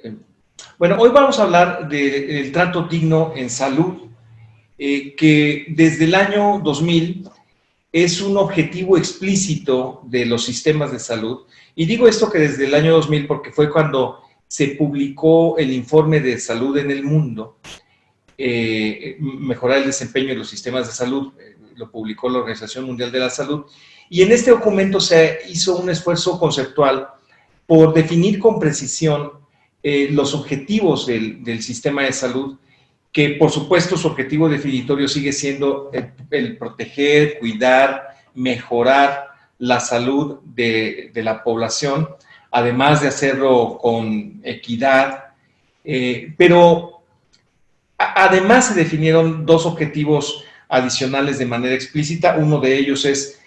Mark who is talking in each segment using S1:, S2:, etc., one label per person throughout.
S1: Eh, Bueno, hoy vamos a hablar del trato digno en salud, que desde el año 2000 es un objetivo explícito de los sistemas de salud. Y digo esto que desde el año 2000 porque fue cuando se publicó el informe de salud en el mundo, mejorar el desempeño de los sistemas de salud, lo publicó la Organización Mundial de la Salud, y en este documento se hizo un esfuerzo conceptual por definir con precisión los objetivos del sistema de salud, que por supuesto su objetivo definitorio sigue siendo el proteger, cuidar, mejorar la salud de la población, además de hacerlo con equidad, pero además se definieron dos objetivos adicionales de manera explícita. Uno de ellos es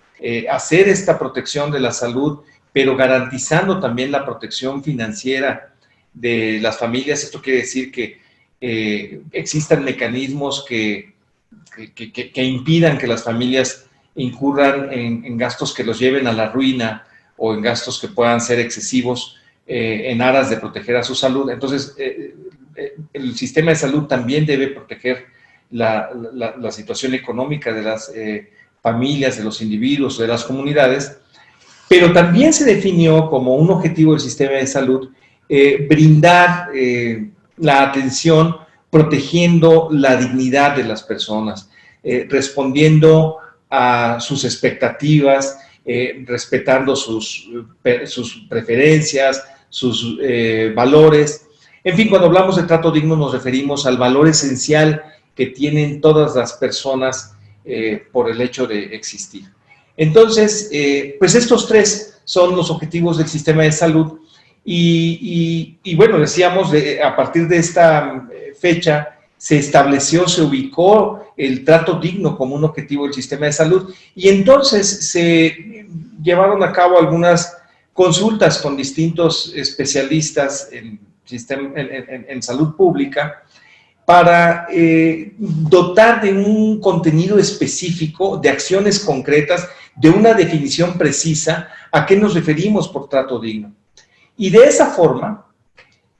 S1: hacer esta protección de la salud, pero garantizando también la protección financiera de las familias. Esto quiere decir que existan mecanismos que impidan que las familias incurran en gastos que los lleven a la ruina o en gastos que puedan ser excesivos en aras de proteger a su salud. Entonces, el sistema de salud también debe proteger la situación económica de las familias, de los individuos, de las comunidades, pero también se definió como un objetivo del sistema de salud brindar la atención protegiendo la dignidad de las personas, respondiendo a sus expectativas, respetando sus preferencias, sus valores. En fin, cuando hablamos de trato digno nos referimos al valor esencial que tienen todas las personas por el hecho de existir. Entonces, pues estos tres son los objetivos del sistema de salud y bueno, decíamos, a partir de esta fecha se estableció, se ubicó el trato digno como un objetivo del sistema de salud y entonces se llevaron a cabo algunas consultas con distintos especialistas en salud pública para dotar de un contenido específico, de acciones concretas, de una definición precisa a qué nos referimos por trato digno. Y de esa forma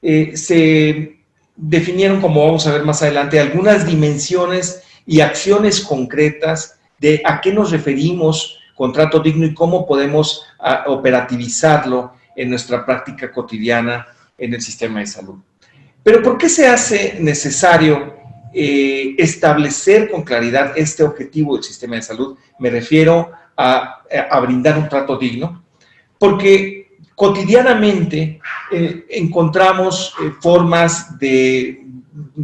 S1: se definieron, como vamos a ver más adelante, algunas dimensiones y acciones concretas de a qué nos referimos con trato digno y cómo podemos operativizarlo en nuestra práctica cotidiana en el sistema de salud. Pero ¿por qué se hace necesario establecer con claridad este objetivo del sistema de salud? Me refiero a brindar un trato digno, porque cotidianamente encontramos formas de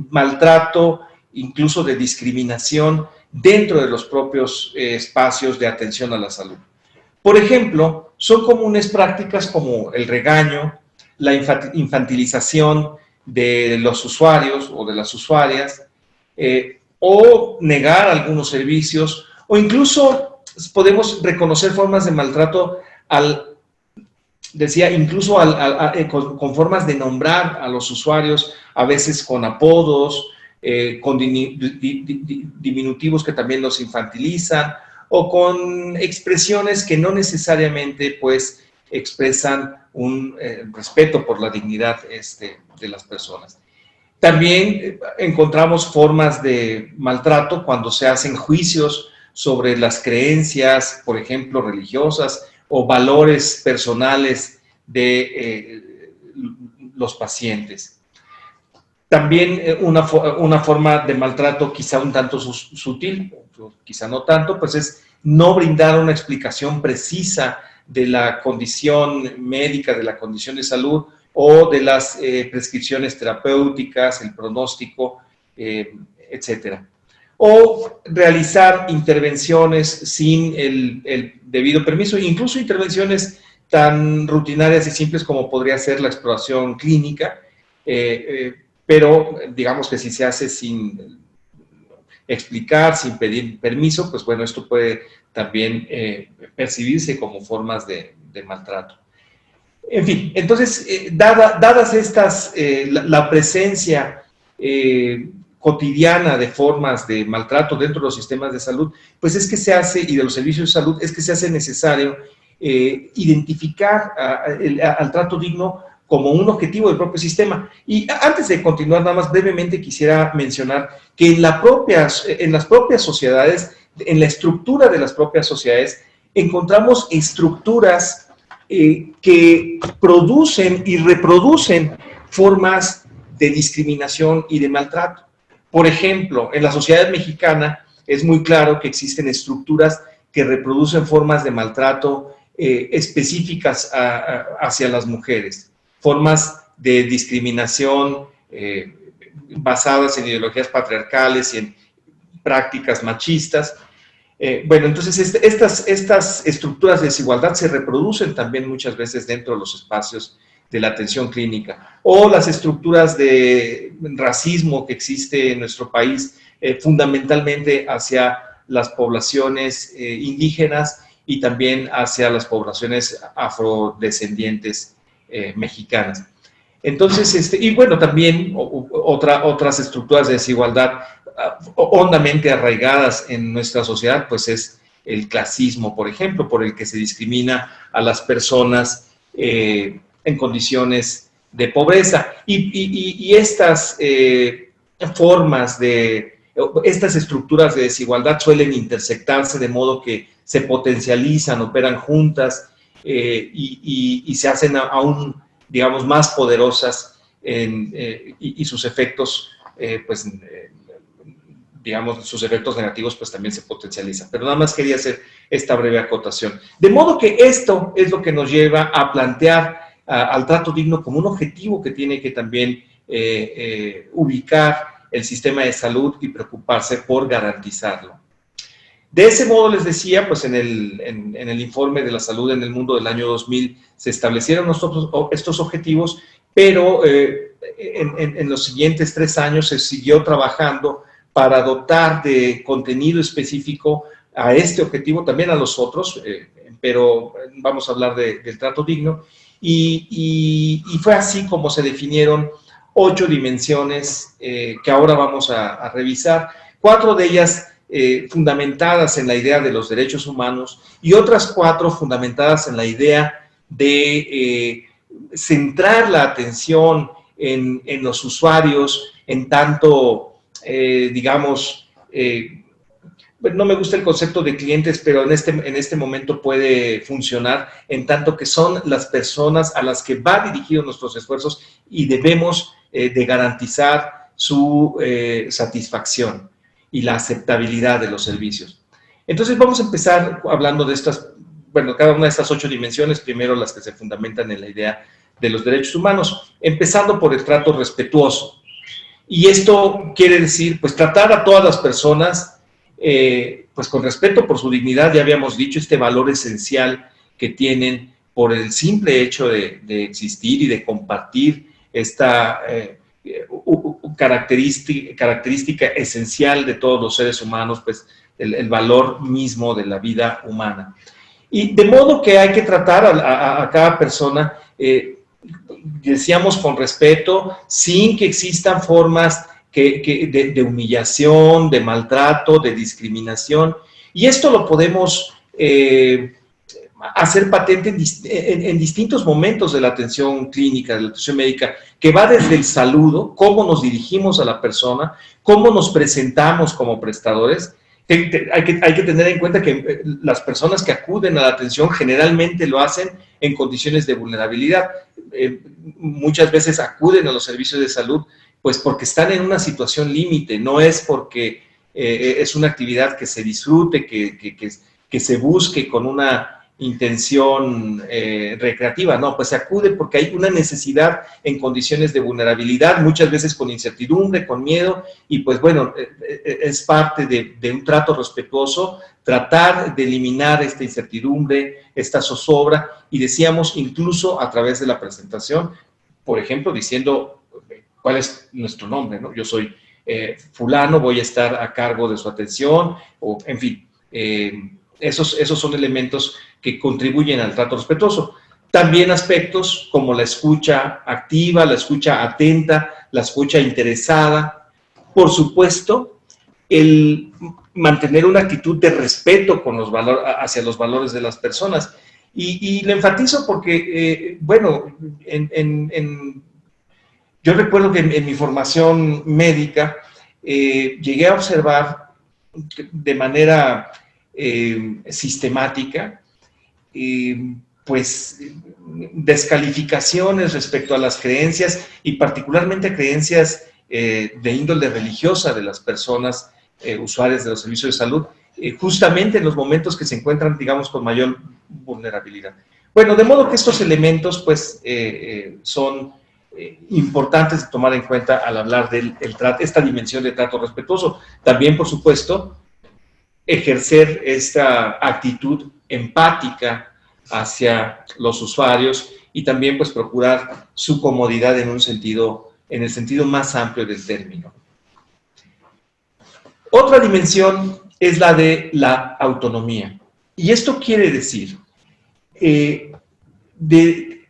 S1: maltrato, incluso de discriminación dentro de los propios espacios de atención a la salud. Por ejemplo, son comunes prácticas como el regaño, la infantilización de los usuarios o de las usuarias, o negar algunos servicios, o incluso podemos reconocer formas de maltrato incluso con formas de nombrar a los usuarios, a veces con apodos, con diminutivos que también los infantilizan, o con expresiones que no necesariamente pues expresan un respeto por la dignidad de las personas. También encontramos formas de maltrato cuando se hacen juicios sobre las creencias, por ejemplo, religiosas o valores personales de los pacientes. También una forma de maltrato quizá un tanto sutil, quizá no tanto, pues es no brindar una explicación precisa de la condición médica, de la condición de salud o de las prescripciones terapéuticas, el pronóstico, etcétera. O realizar intervenciones sin el debido permiso, incluso intervenciones tan rutinarias y simples como podría ser la exploración clínica, pero digamos que si se hace sin explicar, sin pedir permiso, pues bueno, esto puede también percibirse como formas de maltrato. En fin, entonces, dadas estas, la presencia cotidiana de formas de maltrato dentro de los sistemas de salud, pues es que se hace, y de los servicios de salud, es que se hace necesario identificar al trato digno como un objetivo del propio sistema. Y antes de continuar, nada más brevemente quisiera mencionar que en las propias sociedades, en la estructura de las propias sociedades, encontramos estructuras que producen y reproducen formas de discriminación y de maltrato. Por ejemplo, en la sociedad mexicana es muy claro que existen estructuras que reproducen formas de maltrato específicas hacia las mujeres, formas de discriminación basadas en ideologías patriarcales y en prácticas machistas. Bueno, entonces estas estructuras de desigualdad se reproducen también muchas veces dentro de los espacios de la atención clínica, o las estructuras de racismo que existe en nuestro país, fundamentalmente hacia las poblaciones indígenas y también hacia las poblaciones afrodescendientes mexicanas. Entonces, y bueno, también otras estructuras de desigualdad hondamente arraigadas en nuestra sociedad, pues es el clasismo, por ejemplo, por el que se discrimina a las personas en condiciones de pobreza. Y estas formas estas estructuras de desigualdad suelen intersectarse de modo que se potencializan, operan juntas y se hacen aún, digamos, más poderosas y sus efectos, pues, digamos, sus efectos negativos pues también se potencializan. Pero nada más quería hacer esta breve acotación. De modo que esto es lo que nos lleva a plantear al trato digno como un objetivo que tiene que también ubicar el sistema de salud y preocuparse por garantizarlo. De ese modo, les decía, pues en el informe de la salud en el mundo del año 2000 se establecieron estos objetivos, pero en los siguientes 3 años se siguió trabajando para dotar de contenido específico a este objetivo, también a los otros, pero vamos a hablar del trato digno, y fue así como se definieron 8 dimensiones que ahora vamos a revisar, 4 de ellas fundamentadas en la idea de los derechos humanos y otras 4 fundamentadas en la idea de centrar la atención en los usuarios, en tanto, digamos, no me gusta el concepto de clientes, pero en este momento puede funcionar, en tanto que son las personas a las que va dirigidos nuestros esfuerzos y debemos de garantizar su satisfacción y la aceptabilidad de los servicios. Entonces vamos a empezar hablando de cada una de estas 8 dimensiones, primero las que se fundamentan en la idea de los derechos humanos, empezando por el trato respetuoso. Y esto quiere decir, pues, tratar a todas las personas pues con respeto por su dignidad, ya habíamos dicho, este valor esencial que tienen por el simple hecho de existir y de compartir esta característica esencial de todos los seres humanos, pues el valor mismo de la vida humana. Y de modo que hay que tratar a cada persona, decíamos, con respeto, sin que existan formas de humillación, de maltrato, de discriminación. Y esto lo podemos hacer patente en distintos momentos de la atención clínica, de la atención médica, que va desde el saludo, cómo nos dirigimos a la persona, cómo nos presentamos como prestadores. Hay que tener en cuenta que las personas que acuden a la atención generalmente lo hacen en condiciones de vulnerabilidad. Muchas veces acuden a los servicios de salud pues porque están en una situación límite, no es porque es una actividad que se disfrute, que se busque con una intención recreativa, no, pues se acude porque hay una necesidad en condiciones de vulnerabilidad, muchas veces con incertidumbre, con miedo, y pues bueno, es parte de un trato respetuoso, tratar de eliminar esta incertidumbre, esta zozobra, y decíamos incluso a través de la presentación, por ejemplo, diciendo cuál es nuestro nombre, ¿no? Yo soy fulano, voy a estar a cargo de su atención, o en fin, esos son elementos que contribuyen al trato respetuoso. También aspectos como la escucha activa, la escucha atenta, la escucha interesada. Por supuesto, el mantener una actitud de respeto con hacia los valores de las personas. Y lo enfatizo porque, bueno, yo recuerdo que en mi formación médica llegué a observar de manera sistemática, pues, descalificaciones respecto a las creencias y particularmente creencias de índole religiosa de las personas usuarias de los servicios de salud, justamente en los momentos que se encuentran, digamos, con mayor vulnerabilidad. Bueno, de modo que estos elementos, pues, son importantes de tomar en cuenta al hablar de esta dimensión de trato respetuoso. También, por supuesto, ejercer esta actitud empática hacia los usuarios y también, pues, procurar su comodidad en el sentido más amplio del término. Otra dimensión es la de la autonomía. Y esto quiere decir de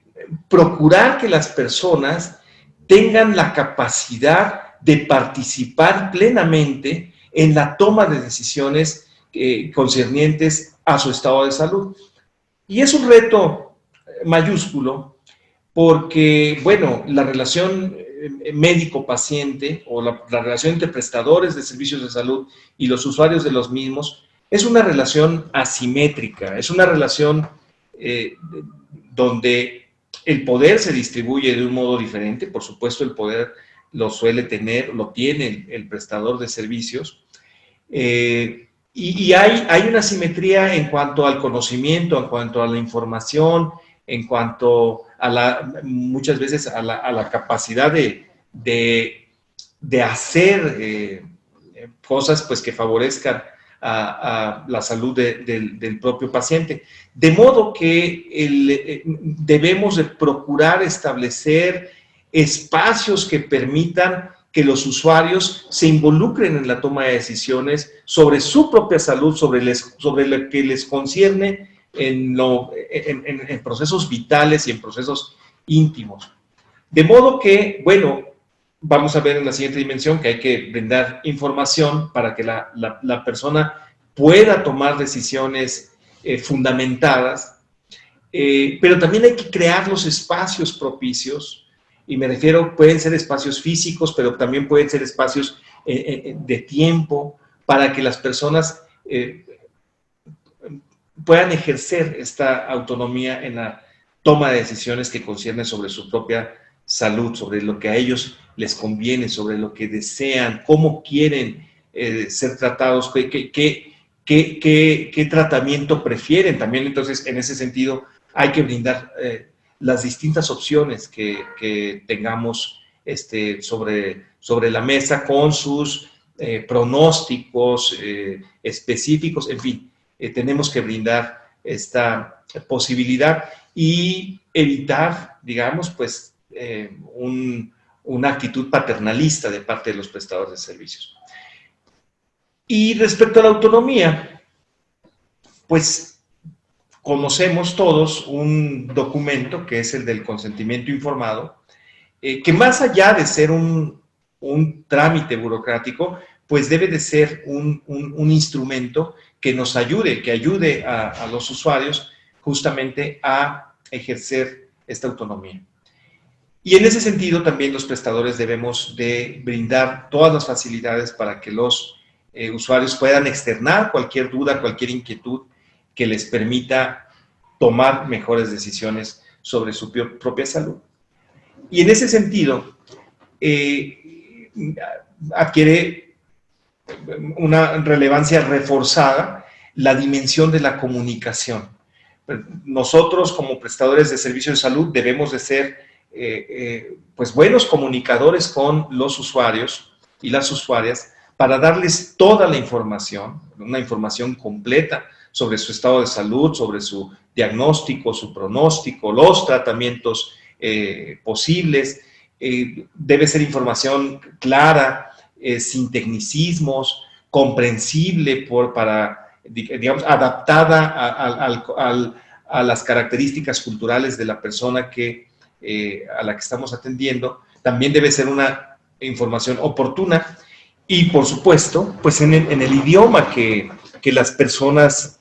S1: procurar que las personas tengan la capacidad de participar plenamente en la toma de decisiones concernientes a su estado de salud. Y es un reto mayúsculo porque, bueno, la relación médico-paciente o la relación entre prestadores de servicios de salud y los usuarios de los mismos es una relación asimétrica, es una relación donde el poder se distribuye de un modo diferente. Por supuesto, el poder lo tiene el prestador de servicios, y hay una asimetría en cuanto al conocimiento, en cuanto a la información, en cuanto a muchas veces a la capacidad de hacer cosas, pues, que favorezcan a la salud del propio paciente. De modo que debemos de procurar establecer espacios que permitan que los usuarios se involucren en la toma de decisiones sobre su propia salud, sobre lo que les concierne en procesos vitales y en procesos íntimos. De modo que, bueno, vamos a ver en la siguiente dimensión que hay que brindar información para que la persona pueda tomar decisiones fundamentadas, pero también hay que crear los espacios propicios, y me refiero, pueden ser espacios físicos, pero también pueden ser espacios de tiempo para que las personas puedan ejercer esta autonomía en la toma de decisiones que conciernen sobre su propia salud, sobre lo que a ellos les conviene, sobre lo que desean, cómo quieren ser tratados, qué tratamiento prefieren. También, entonces, en ese sentido, hay que brindar las distintas opciones que tengamos sobre la mesa con sus pronósticos específicos. En fin, tenemos que brindar esta posibilidad y evitar, digamos, pues, una actitud paternalista de parte de los prestadores de servicios. Y respecto a la autonomía, pues conocemos todos un documento que es el del consentimiento informado, que más allá de ser un trámite burocrático, pues debe de ser un instrumento que nos ayude, que ayude a los usuarios justamente a ejercer esta autonomía. Y en ese sentido también los prestadores debemos de brindar todas las facilidades para que los usuarios puedan externar cualquier duda, cualquier inquietud que les permita tomar mejores decisiones sobre su propia salud. Y en ese sentido, adquiere una relevancia reforzada la dimensión de la comunicación. Nosotros, como prestadores de servicios de salud, debemos de ser pues, buenos comunicadores con los usuarios y las usuarias para darles toda la información, una información completa sobre su estado de salud, sobre su diagnóstico, su pronóstico, los tratamientos posibles. Debe ser información clara, sin tecnicismos, comprensible digamos, adaptada a las características culturales de la persona a la que estamos atendiendo. También debe ser una información oportuna y, por supuesto, pues en el idioma que las personas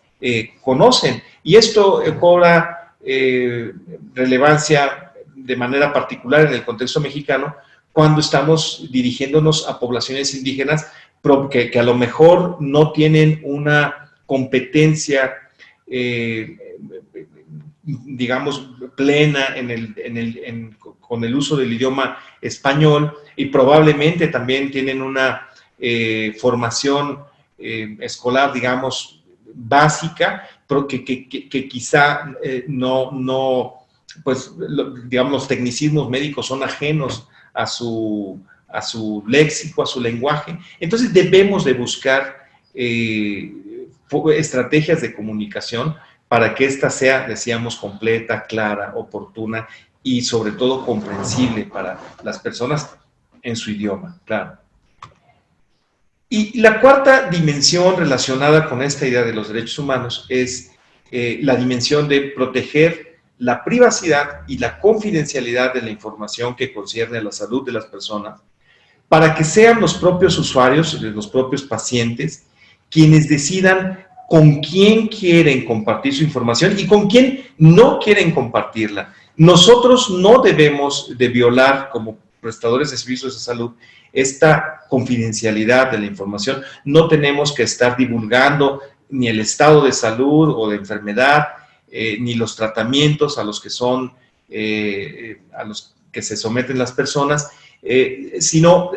S1: conocen. Y esto cobra relevancia de manera particular en el contexto mexicano cuando estamos dirigiéndonos a poblaciones indígenas que a lo mejor no tienen una competencia, digamos, plena con el uso del idioma español, y probablemente también tienen una formación escolar, digamos, básica, pero que quizá pues, digamos, los tecnicismos médicos son ajenos a su léxico, a su lenguaje. Entonces debemos de buscar estrategias de comunicación para que ésta sea, decíamos, completa, clara, oportuna y sobre todo comprensible para las personas en su idioma, claro. Y la cuarta dimensión relacionada con esta idea de los derechos humanos es la dimensión de proteger la privacidad y la confidencialidad de la información que concierne a la salud de las personas, para que sean los propios usuarios, los propios pacientes, quienes decidan con quién quieren compartir su información y con quién no quieren compartirla. Nosotros no debemos de violar, como prestadores de servicios de salud, esta confidencialidad de la información. No tenemos que estar divulgando ni el estado de salud o de enfermedad, ni los tratamientos a los que se someten las personas, sino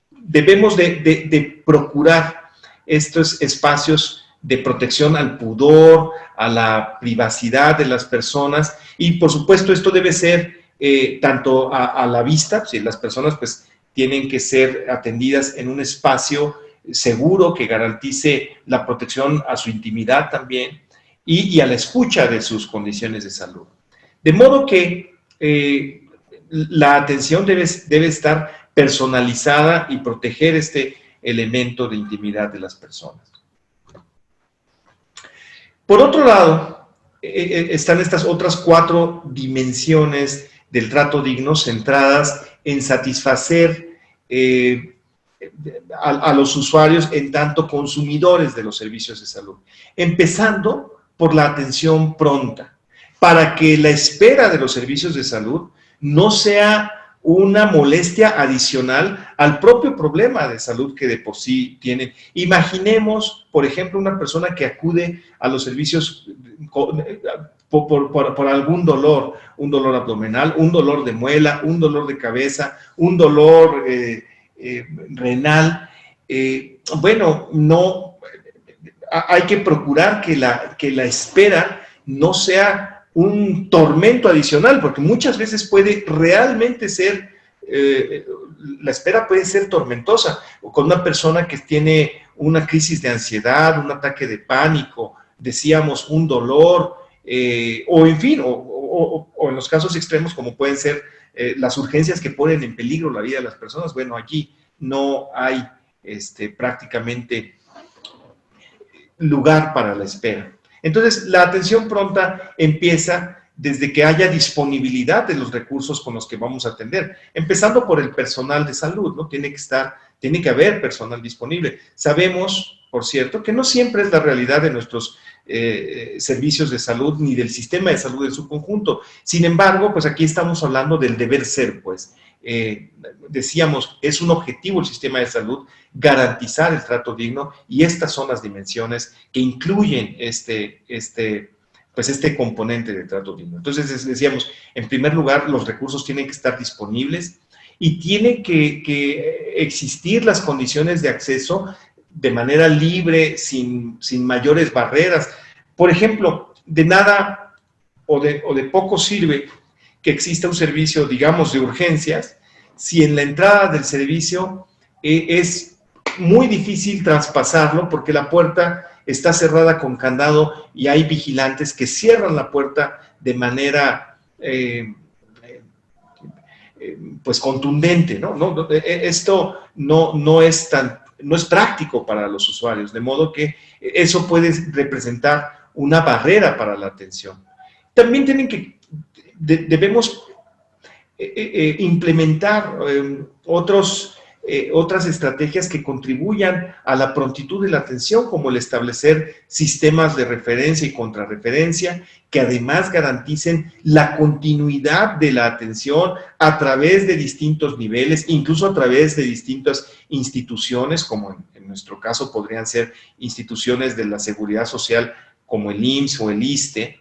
S1: debemos de procurar estos espacios de protección al pudor, a la privacidad de las personas, y por supuesto esto debe ser tanto a la vista, si las personas pues tienen que ser atendidas en un espacio seguro que garantice la protección a su intimidad también, y a la escucha de sus condiciones de salud. De modo que la atención debe estar personalizada y proteger este elemento de intimidad de las personas. Por otro lado, están estas otras 4 dimensiones del trato digno centradas en satisfacer a los usuarios en tanto consumidores de los servicios de salud, empezando por la atención pronta, para que la espera de los servicios de salud no sea una molestia adicional al propio problema de salud que de por sí tienen. Imaginemos, por ejemplo, una persona que acude a los servicios por algún dolor, un dolor abdominal, un dolor de muela, un dolor de cabeza, un dolor renal. Bueno, no, hay que procurar que la espera no sea un tormento adicional, porque muchas veces puede realmente ser, la espera puede ser tormentosa, o con una persona que tiene una crisis de ansiedad, un ataque de pánico, decíamos, un dolor, o en fin, o en los casos extremos como pueden ser las urgencias que ponen en peligro la vida de las personas. Bueno, allí no hay prácticamente lugar para la espera. Entonces, la atención pronta empieza desde que haya disponibilidad de los recursos con los que vamos a atender, empezando por el personal de salud, ¿no? Tiene que haber personal disponible. Sabemos, por cierto, que no siempre es la realidad de nuestros servicios de salud ni del sistema de salud en su conjunto. Sin embargo, pues aquí estamos hablando del deber ser, pues. Decíamos, es un objetivo el sistema de salud garantizar el trato digno, y estas son las dimensiones que incluyen este componente de trato digno. Entonces decíamos, en primer lugar, los recursos tienen que estar disponibles y tienen que existir las condiciones de acceso de manera libre, sin mayores barreras. Por ejemplo, de nada o de poco sirve que exista un servicio, digamos, de urgencias, si en la entrada del servicio es muy difícil traspasarlo porque la puerta está cerrada con candado y hay vigilantes que cierran la puerta de manera pues contundente, ¿no? Esto no es práctico para los usuarios, de modo que eso puede representar una barrera para la atención. También debemos implementar otros otras estrategias que contribuyan a la prontitud de la atención, como el establecer sistemas de referencia y contrarreferencia, que además garanticen la continuidad de la atención a través de distintos niveles, incluso a través de distintas instituciones, como en nuestro caso podrían ser instituciones de la seguridad social, como el IMSS o el ISSSTE,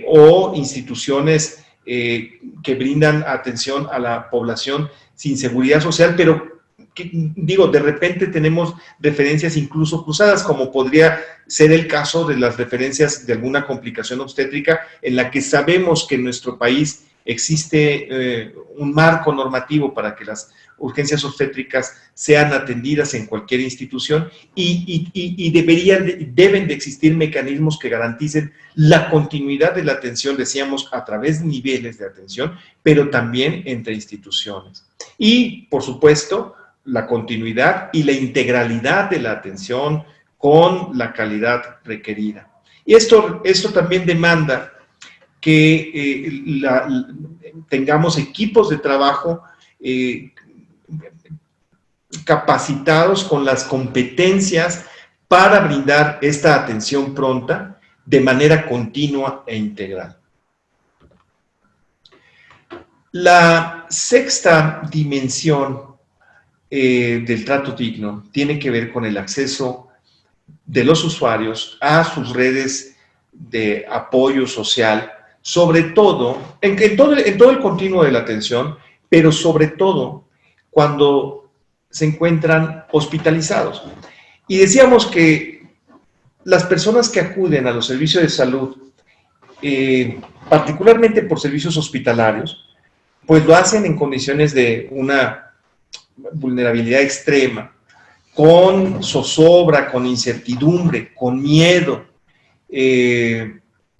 S1: o instituciones que brindan atención a la población sin seguridad social, pero de repente tenemos referencias incluso cruzadas, como podría ser el caso de las referencias de alguna complicación obstétrica, en la que sabemos que en nuestro país existe un marco normativo para que las urgencias obstétricas sean atendidas en cualquier institución y deben de existir mecanismos que garanticen la continuidad de la atención, decíamos, a través de niveles de atención, pero también entre instituciones. Y, por supuesto, la continuidad y la integralidad de la atención con la calidad requerida. Y esto también demanda que tengamos equipos de trabajo capacitados con las competencias para brindar esta atención pronta de manera continua e integral. La sexta dimensión del trato digno tiene que ver con el acceso de los usuarios a sus redes de apoyo social, sobre todo, en todo el continuo de la atención, pero sobre todo cuando se encuentran hospitalizados. Y decíamos que las personas que acuden a los servicios de salud, particularmente por servicios hospitalarios, pues lo hacen en condiciones de una vulnerabilidad extrema, con zozobra, con incertidumbre, con miedo,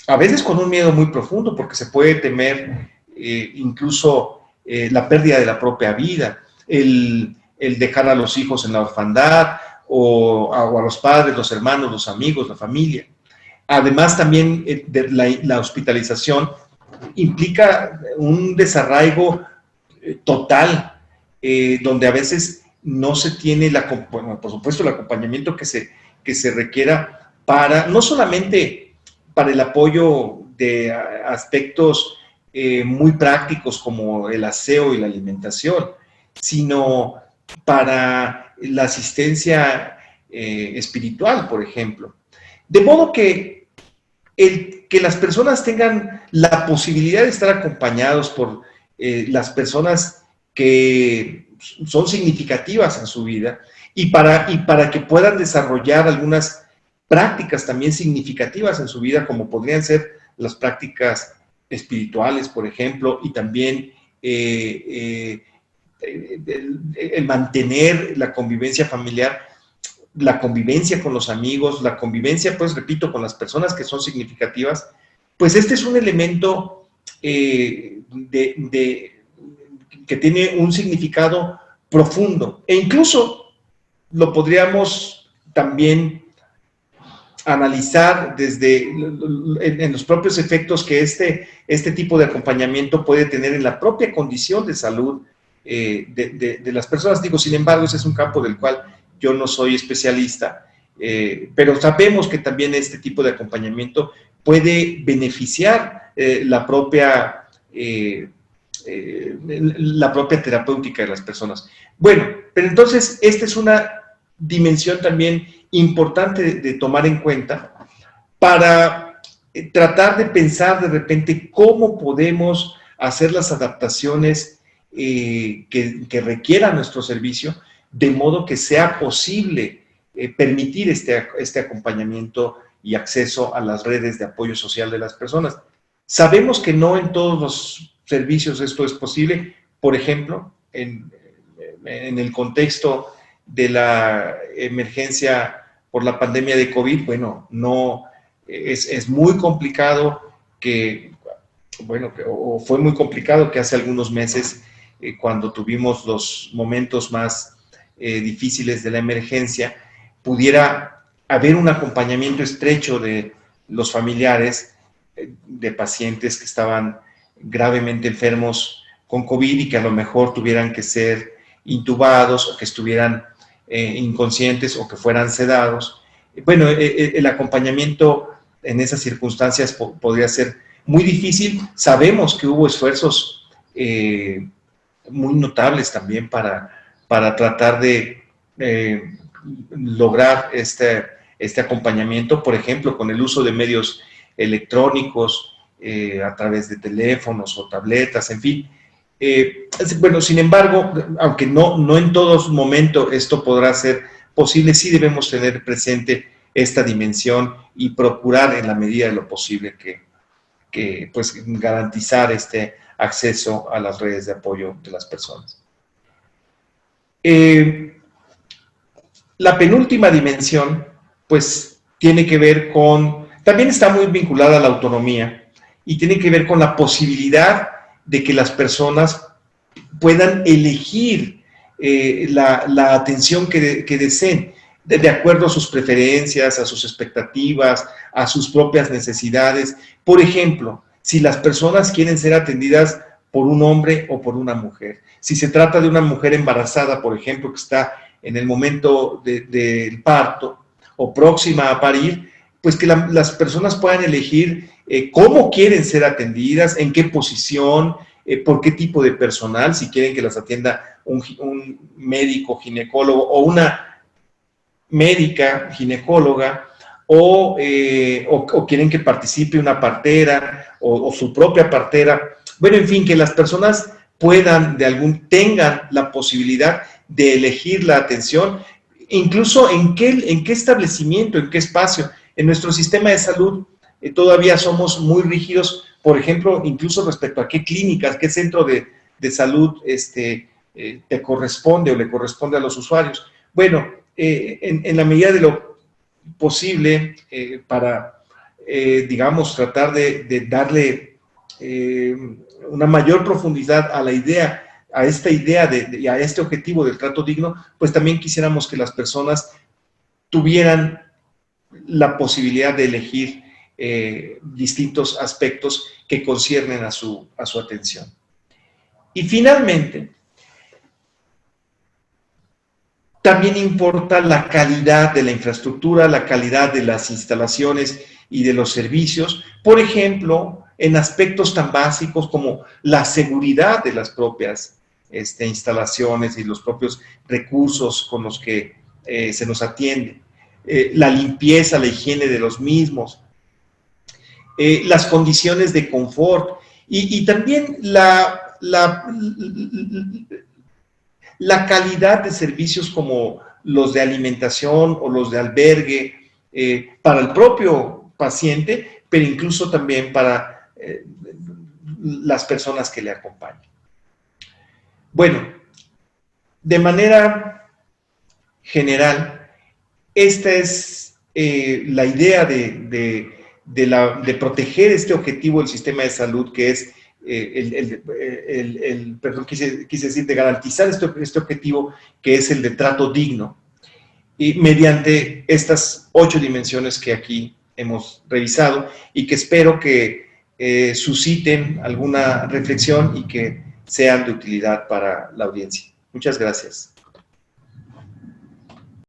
S1: a veces con un miedo muy profundo, porque se puede temer incluso la pérdida de la propia vida, el dejar a los hijos en la orfandad, o a los padres, los hermanos, los amigos, la familia. Además, también la hospitalización implica un desarraigo total, donde a veces no se tiene, por supuesto, el acompañamiento que se requiera no solamente para el apoyo de aspectos muy prácticos como el aseo y la alimentación, sino para la asistencia espiritual, por ejemplo. De modo que que las personas tengan la posibilidad de estar acompañados por las personas que son significativas en su vida y para que puedan desarrollar algunas prácticas también significativas en su vida, como podrían ser las prácticas espirituales, por ejemplo, y también el mantener la convivencia familiar, la convivencia con los amigos, la convivencia, pues repito, con las personas que son significativas, pues este es un elemento que tiene un significado profundo, e incluso lo podríamos también analizar en los propios efectos que este tipo de acompañamiento puede tener en la propia condición de salud de las personas. Digo, sin embargo, ese es un campo del cual yo no soy especialista, pero sabemos que también este tipo de acompañamiento puede beneficiar la propia terapéutica de las personas. Bueno, pero entonces esta es una dimensión también importante de tomar en cuenta para tratar de pensar de repente cómo podemos hacer las adaptaciones que requiera nuestro servicio, de modo que sea posible permitir este acompañamiento y acceso a las redes de apoyo social de las personas. Sabemos que no en todos los servicios esto es posible. Por ejemplo, en el contexto de la emergencia por la pandemia de COVID, bueno, no es muy complicado o fue muy complicado que hace algunos meses, cuando tuvimos los momentos más difíciles de la emergencia, pudiera haber un acompañamiento estrecho de los familiares de pacientes que estaban gravemente enfermos con COVID y que a lo mejor tuvieran que ser intubados o que estuvieran inconscientes o que fueran sedados. Bueno, el acompañamiento en esas circunstancias podría ser muy difícil. Sabemos que hubo esfuerzos muy notables también para tratar de lograr este acompañamiento, por ejemplo, con el uso de medios electrónicos, a través de teléfonos o tabletas, en fin. Bueno, sin embargo, aunque no en todo momento esto podrá ser posible, sí debemos tener presente esta dimensión y procurar en la medida de lo posible que pues, garantizar este acceso a las redes de apoyo de las personas. La penúltima dimensión, pues, tiene que ver con, también está muy vinculada a la autonomía y tiene que ver con la posibilidad de que las personas puedan elegir la atención que deseen, de acuerdo a sus preferencias, a sus expectativas, a sus propias necesidades. Por ejemplo, si las personas quieren ser atendidas por un hombre o por una mujer. Si se trata de una mujer embarazada, por ejemplo, que está en el momento del parto o próxima a parir, pues que las personas puedan elegir cómo quieren ser atendidas, en qué posición, por qué tipo de personal, si quieren que las atienda un médico ginecólogo o una médica ginecóloga, o quieren que participe una partera o su propia partera. Bueno, en fin, que las personas puedan, tengan la posibilidad de elegir la atención, incluso en qué establecimiento, en qué espacio. En nuestro sistema de salud todavía somos muy rígidos, por ejemplo, incluso respecto a qué clínicas, qué centro de salud te corresponde o le corresponde a los usuarios. Bueno, en la medida de lo posible, para, digamos, tratar de darle una mayor profundidad a la idea, a esta idea y a este objetivo del trato digno, pues también quisiéramos que las personas tuvieran la posibilidad de elegir distintos aspectos que conciernen a su atención. Y finalmente, también importa la calidad de la infraestructura, la calidad de las instalaciones y de los servicios, por ejemplo, en aspectos tan básicos como la seguridad de las propias instalaciones y los propios recursos con los que se nos atiende, la limpieza, la higiene de los mismos, las condiciones de confort y también la calidad de servicios como los de alimentación o los de albergue para el propio paciente, pero incluso también para las personas que le acompañan. Bueno, de manera general, esta es la idea de proteger este objetivo del sistema de salud, que es perdón, quise decir, de garantizar este objetivo, que es el de trato digno, y mediante estas 8 dimensiones que aquí hemos revisado y que espero que susciten alguna reflexión y que sean de utilidad para la audiencia. Muchas gracias.